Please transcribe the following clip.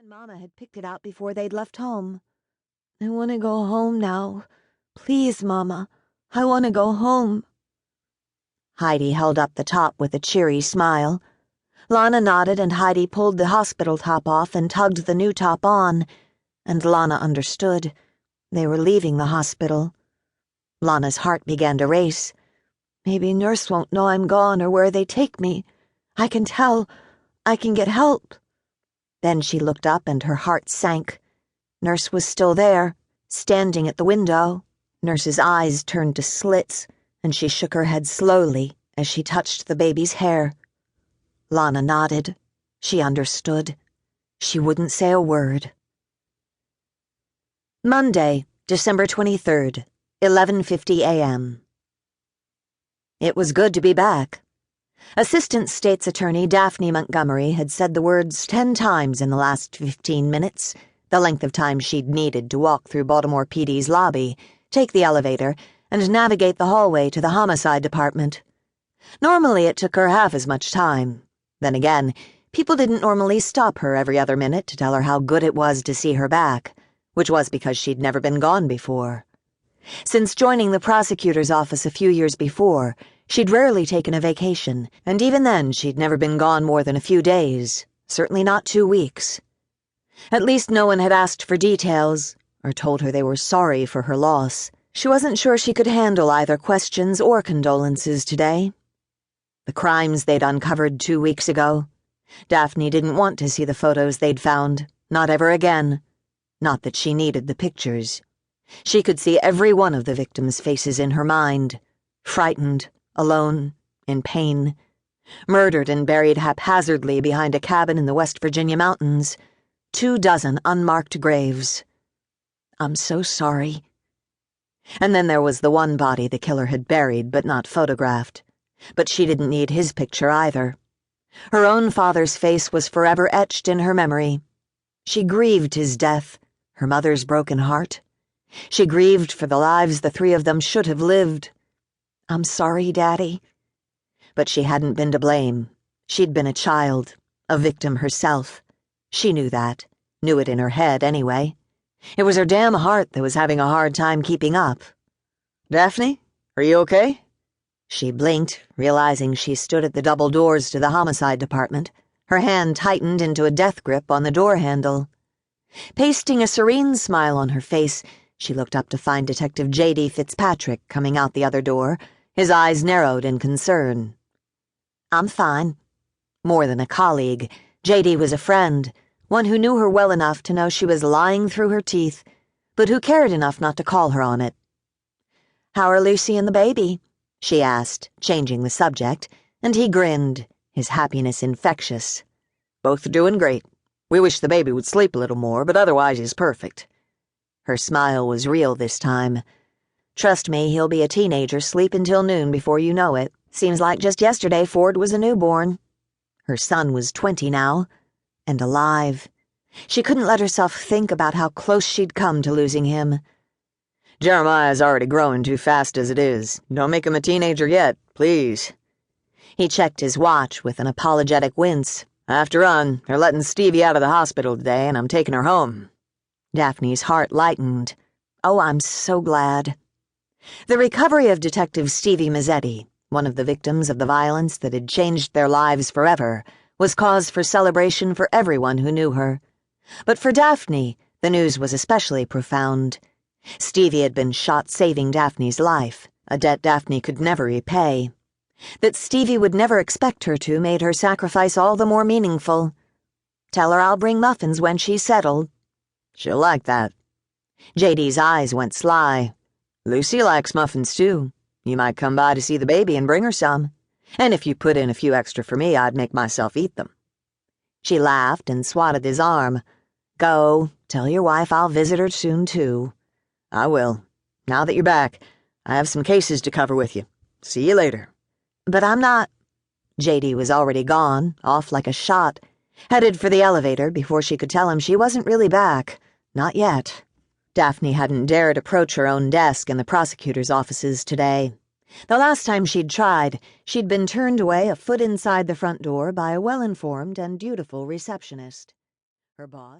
Mama had picked it out before they'd left home. I want to go home now. Please, Mama. I want to go home. Heidi held up the top with a cheery smile. Lana nodded and Heidi pulled the hospital top off and tugged the new top on. And Lana understood. They were leaving the hospital. Lana's heart began to race. Maybe Nurse won't know I'm gone or where they take me. I can tell. I can get help. Then she looked up and her heart sank. Nurse was still there, standing at the window. Nurse's eyes turned to slits, and she shook her head slowly as she touched the baby's hair. Lana nodded. She understood. She wouldn't say a word. Monday, December 23rd, 11:50 a.m. It was good to be back. Assistant State's Attorney Daphne Montgomery had said the words 10 times in the last 15 minutes, the length of time she'd needed to walk through Baltimore PD's lobby, take the elevator, and navigate the hallway to the homicide department. Normally it took her half as much time. Then again, people didn't normally stop her every other minute to tell her how good it was to see her back, which was because she'd never been gone before. Since joining the prosecutor's office a few years before, she'd rarely taken a vacation, and even then she'd never been gone more than a few days, certainly not 2 weeks. At least no one had asked for details, or told her they were sorry for her loss. She wasn't sure she could handle either questions or condolences today. The crimes they'd uncovered 2 weeks ago. Daphne didn't want to see the photos they'd found, not ever again. Not that she needed the pictures. She could see every one of the victims' faces in her mind, frightened, alone, in pain, murdered and buried haphazardly behind a cabin in the West Virginia mountains, 24 unmarked graves. I'm so sorry. And then there was the one body the killer had buried but not photographed. But she didn't need his picture either. Her own father's face was forever etched in her memory. She grieved his death, her mother's broken heart. She grieved for the lives the 3 of them should have lived. I'm sorry, Daddy. But she hadn't been to blame. She'd been a child, a victim herself. She knew that, knew it in her head anyway. It was her damn heart that was having a hard time keeping up. Daphne, are you okay? She blinked, realizing she stood at the double doors to the homicide department. Her hand tightened into a death grip on the door handle. Pasting a serene smile on her face, she looked up to find Detective J.D. Fitzpatrick coming out the other door, his eyes narrowed in concern. I'm fine. More than a colleague, J.D. was a friend, one who knew her well enough to know she was lying through her teeth, but who cared enough not to call her on it. How are Lucy and the baby? She asked, changing the subject, and he grinned, his happiness infectious. Both doing great. We wish the baby would sleep a little more, but otherwise he's perfect. Her smile was real this time. Trust me, he'll be a teenager, sleep until noon before you know it. Seems like just yesterday Ford was a newborn. Her son was 20 now, and alive. She couldn't let herself think about how close she'd come to losing him. Jeremiah's already growing too fast as it is. Don't make him a teenager yet, please. He checked his watch with an apologetic wince. I have to run. They're letting Stevie out of the hospital today, and I'm taking her home. Daphne's heart lightened. Oh, I'm so glad. The recovery of Detective Stevie Mazzetti, one of the victims of the violence that had changed their lives forever, was cause for celebration for everyone who knew her. But for Daphne, the news was especially profound. Stevie had been shot saving Daphne's life, a debt Daphne could never repay. That Stevie would never expect her to made her sacrifice all the more meaningful. Tell her I'll bring muffins when she's settled. She'll like that. J.D.'s eyes went sly. Lucy likes muffins, too. You might come by to see the baby and bring her some. And if you put in a few extra for me, I'd make myself eat them. She laughed and swatted his arm. Go, tell your wife I'll visit her soon, too. I will. Now that you're back, I have some cases to cover with you. See you later. But I'm not. J.D. was already gone, off like a shot, headed for the elevator before she could tell him she wasn't really back. Not yet. Daphne hadn't dared approach her own desk in the prosecutor's offices today. The last time she'd tried, she'd been turned away a foot inside the front door by a well-informed and dutiful receptionist. Her boss